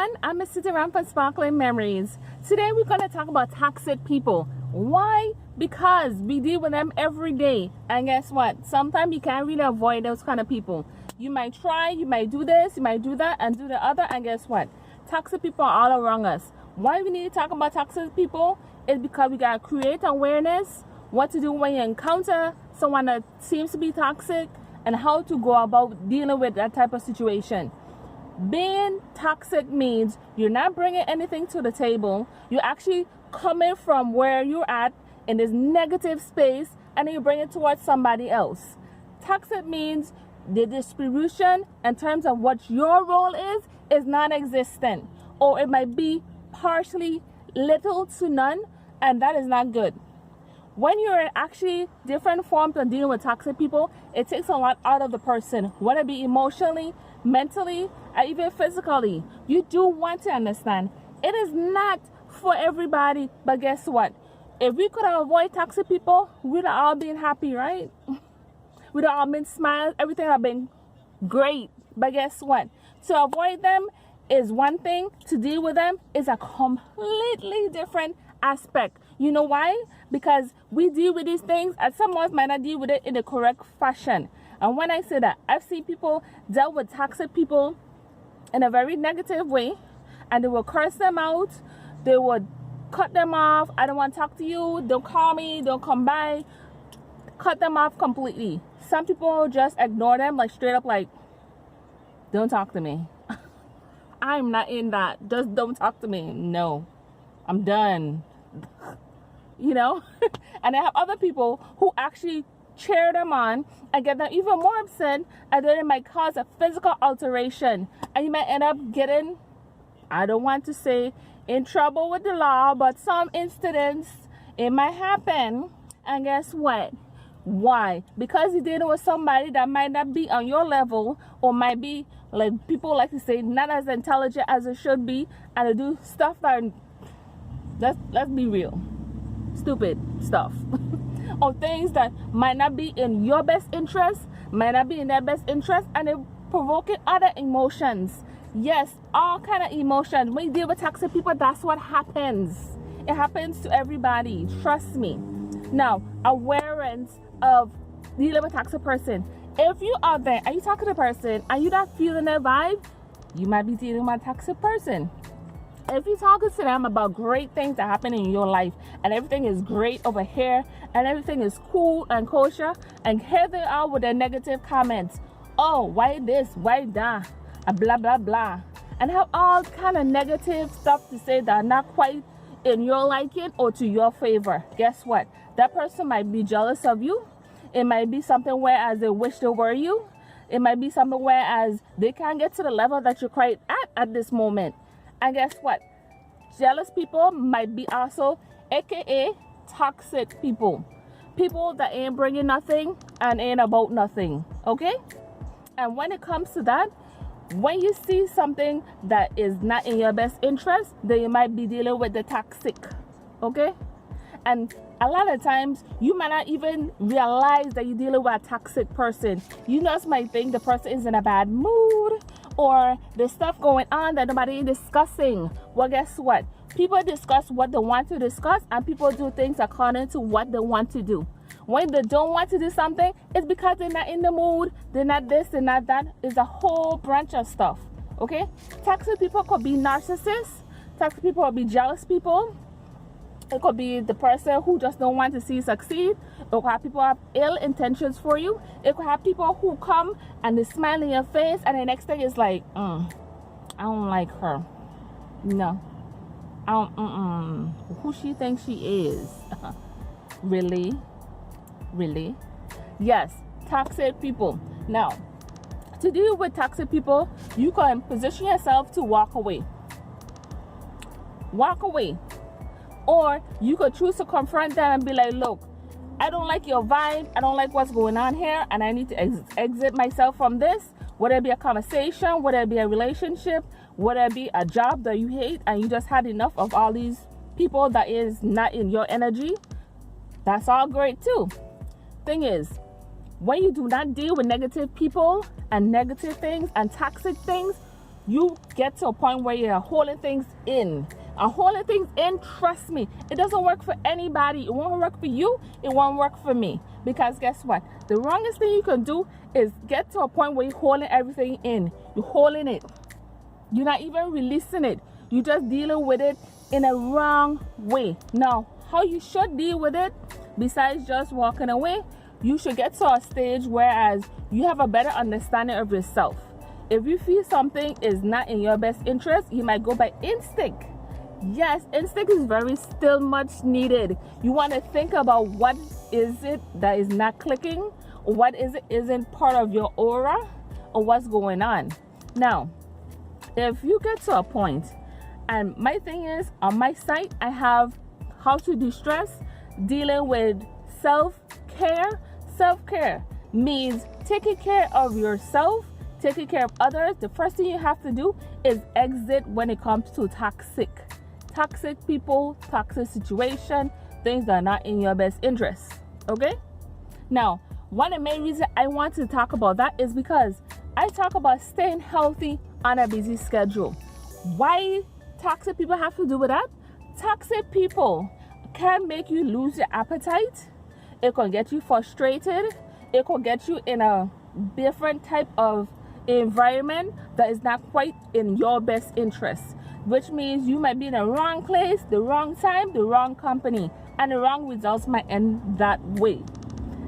everyone, I'm Miss City Ram from Sparkling Memories. Today we're going to talk about toxic people. Why? Because we deal with them every day. And guess what? Sometimes you can't really avoid those kind of people. You might try, you might do this, you might do that, and do the other. And guess what? Toxic people are all around us. Why we need to talk about toxic people is because we got to create awareness, what to do when you encounter someone that seems to be toxic, and how to go about dealing with that type of situation. Being toxic means you're not bringing anything to the table. You're actually coming from where you're at in this negative space, and then you bring it towards somebody else. Toxic means the distribution in terms of what your role is non-existent, or it might be partially little to none, and that is not good. When you're in actually different forms of dealing with toxic people, it takes a lot out of the person, whether it be emotionally, mentally, or even physically. You do want to understand it is not for everybody, but guess what? If we could avoid toxic people, we'd have all been happy, right? We'd have all been smiling, everything have been great. But guess what? To avoid them is one thing, to deal with them is a completely different aspect. You know why? Because we deal with these things and some of us might not deal with it in the correct fashion. And when I say that, I've seen people deal with toxic people in a very negative way, and they will curse them out, they would cut them off. I don't want to talk to you, don't call me, don't come by, cut them off completely. Some people just ignore them, like straight up, like, don't talk to me. I'm not in that. Just don't talk to me. No, I'm done. You know? And I have other people who actually cheer them on and get them even more upset, and then it might cause a physical alteration, and you might end up getting, I don't want to say in trouble with the law, but some incidents it might happen. And guess what? Why? Because you're dealing with somebody that might not be on your level, or might be, like people like to say, not as intelligent as it should be, and they do stuff that, let's be real, stupid stuff. Or things that might not be in your best interest, might not be in their best interest, and they're provoking other emotions. Yes, all kind of emotions. When you deal with toxic people, that's what happens. It happens to everybody, trust me. Now, awareness of dealing with a toxic person. If you are there and you talk to the person and you're not feeling their vibe, you might be dealing with a toxic person. If you're talking to them about great things that happen in your life, and everything is great over here, and everything is cool and kosher, and here they are with their negative comments. Oh, why this, why that, and blah, blah, blah. And have all kind of negative stuff to say that are not quite in your liking or to your favor. Guess what? That person might be jealous of you. It might be something whereas they wish they were you. It might be something whereas they can't get to the level that you're quite at this moment. And guess what? Jealous people might be also, aka toxic people. People that ain't bringing nothing and ain't about nothing. Okay? And when it comes to that, when you see something that is not in your best interest, then you might be dealing with the toxic. Okay? And a lot of times, you might not even realize that you're dealing with a toxic person. You just might think the person is in a bad mood, or there's stuff going on that nobody is discussing. Well, guess what? People discuss what they want to discuss, and people do things according to what they want to do. When they don't want to do something, it's because they're not in the mood, they're not this, they're not that. It's a whole bunch of stuff. Okay? Toxic people could be narcissists. Toxic people could be jealous people. It could be the person who just don't want to see you succeed. It could have people who have ill intentions for you. It could have people who come and they smile in your face, and the next thing is like, I don't like her. No. Who she thinks she is. Really? Really? Yes, toxic people. Now, to deal with toxic people, you can position yourself to walk away. Walk away. Or you could choose to confront them and be like, look, I don't like your vibe, I don't like what's going on here, and I need to exit myself from this. Whether it be a conversation, whether it be a relationship, whether it be a job that you hate and you just had enough of all these people that is not in your energy, that's all great too. Thing is, when you do not deal with negative people and negative things and toxic things, you get to a point where you're holding things in. And holding things in, trust me, it doesn't work for anybody. It won't work for you. It won't work for me. Because guess what? The wrongest thing you can do is get to a point where you're holding everything in. You're holding it. You're not even releasing it. You're just dealing with it in a wrong way. Now, how you should deal with it, besides just walking away, you should get to a stage whereas you have a better understanding of yourself. If you feel something is not in your best interest, you might go by instinct. Yes, instinct is still much needed. You want to think about what is it that is not clicking, or what is it isn't part of your aura, or what's going on. Now, if you get to a point, and my thing is, on my site, I have how to de-stress, dealing with self-care. Self-care means taking care of yourself, taking care of others. The first thing you have to do is exit when it comes to toxic people, toxic situation, things that are not in your best interest. Okay? Now, one of the main reasons I want to talk about that is because I talk about staying healthy on a busy schedule. Why toxic people have to do with that? Toxic people can make you lose your appetite. It can get you frustrated. It can get you in a different type of environment that is not quite in your best interest, which means you might be in the wrong place, the wrong time, the wrong company, and the wrong results might end that way.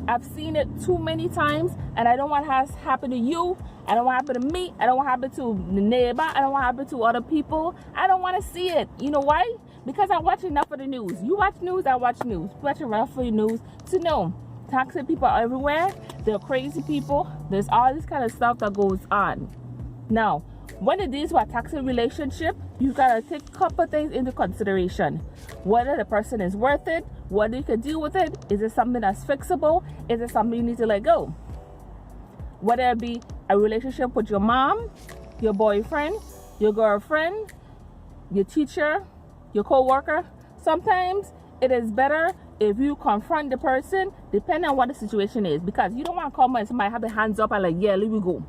I've seen it too many times, and I don't want it to happen to you. I don't want it to happen to me. I don't want it to happen to the neighbor. I don't want it to happen to other people. I don't want to see it. You know why? Because I watch enough of the news. You watch news, I watch news. Watch enough of the news to know toxic people are everywhere. They're crazy people. There's all this kind of stuff that goes on. Now, when it is a toxic relationship, you gotta take a couple things into consideration. Whether the person is worth it, whether you can deal with it, is it something that's fixable, is it something you need to let go? Whether it be a relationship with your mom, your boyfriend, your girlfriend, your teacher, your co-worker, sometimes it is better if you confront the person, depending on what the situation is, because you don't want to come and somebody have their hands up and like, yeah, let me go.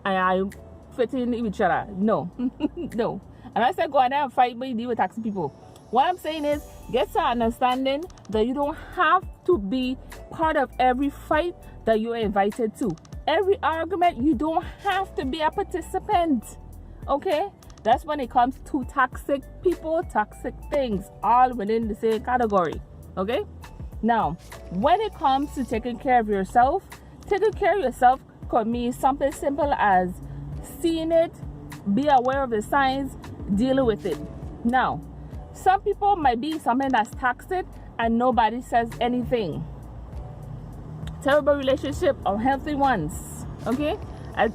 And I fit in with each other. No, no. And I said go out there and fight, but you deal with toxic people. What I'm saying is, get to understanding that you don't have to be part of every fight that you're invited to. Every argument, you don't have to be a participant. Okay? That's when it comes to toxic people, toxic things, all within the same category. Okay? Now, when it comes to taking care of yourself could mean something simple as seeing it, be aware of the signs, dealing with it. Now, some people might be something that's toxic and nobody says anything. Terrible relationship, unhealthy ones. Okay? I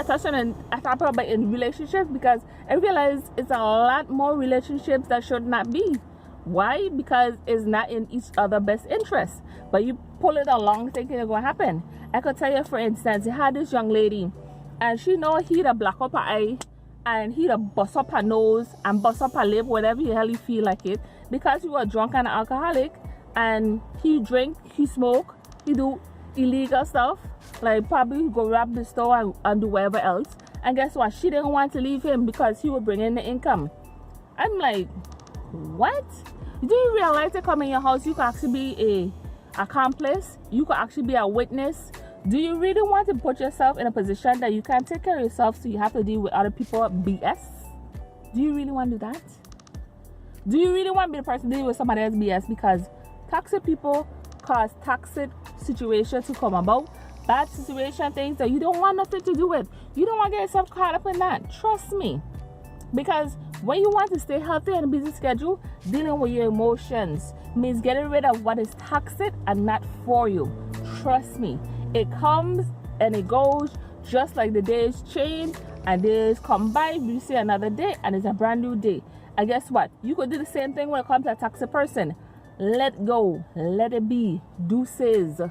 touched on I talk about in relationships because I realize it's a lot more relationships that should not be. Why? Because it's not in each other's best interest. But you pull it along thinking it's going to happen. I could tell you, for instance, you had this young lady and she know he'd a black up her eye and he'd a bust up her nose and bust up her lip, whatever the hell he feel like it, because he was drunk and alcoholic and he drink, he smoke, he do illegal stuff, like probably go rob the store and do whatever else. And guess what? She didn't want to leave him because he would bring in the income. I'm like, what? Do you realize they come in your house, you could actually be a accomplice, you could actually be a witness? Do you really want to put yourself in a position that you can't take care of yourself, so you have to deal with other people BS? Do you really want to do that? Do you really want to be the person dealing with somebody else BS? Because toxic people cause toxic situations to come about, bad situation, things that you don't want nothing to do with. You don't want to get yourself caught up in that. Trust me. Because when you want to stay healthy on a busy schedule, dealing with your emotions means getting rid of what is toxic and not for you. Trust me. It comes and it goes, just like the days change and days come by. You see another day and it's a brand new day. And guess what? You could do the same thing when it comes to a toxic person. Let go. Let it be. Deuces.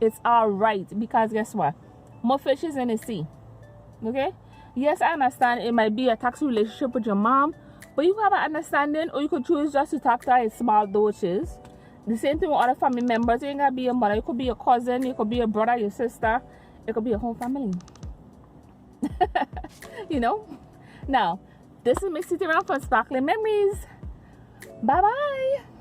It's all right. Because guess what? More fishes in the sea. Okay? Yes, I understand it might be a toxic relationship with your mom, but you have an understanding, or you could choose just to talk to her in small doses. The same thing with other family members. You ain't gotta be your mother. It could be your cousin. It could be your brother, your sister. It could be your whole family. You know? Now, this is Miss City Round for Sparkling Memories. Bye bye.